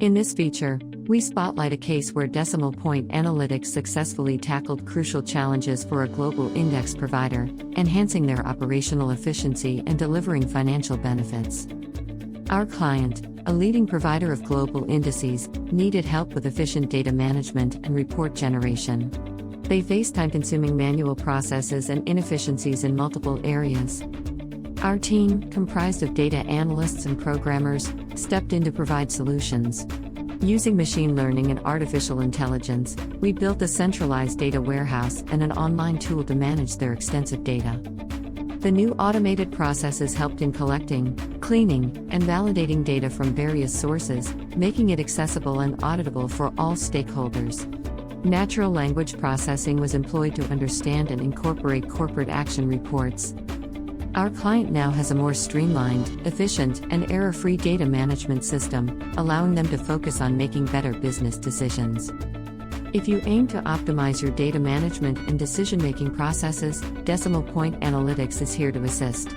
In this feature, we spotlight a case where decimal point analytics successfully tackled crucial challenges for a global index provider, enhancing their operational efficiency and delivering financial benefits. Our client, a leading provider of global indices, needed help with efficient data management and report generation. They faced time-consuming manual processes and inefficiencies in multiple areas. Our team, comprised of data analysts and programmers, stepped in to provide solutions. Using machine learning and artificial intelligence, we built a centralized data warehouse and an online tool to manage their extensive data. The new automated processes helped in collecting, cleaning, and validating data from various sources, making it accessible and auditable for all stakeholders. Natural language processing was employed to understand and incorporate corporate action reports. Our client now has a more streamlined, efficient, and error-free data management system, allowing them to focus on making better business decisions. If you aim to optimize your data management and decision-making processes, Decimal Point Analytics is here to assist.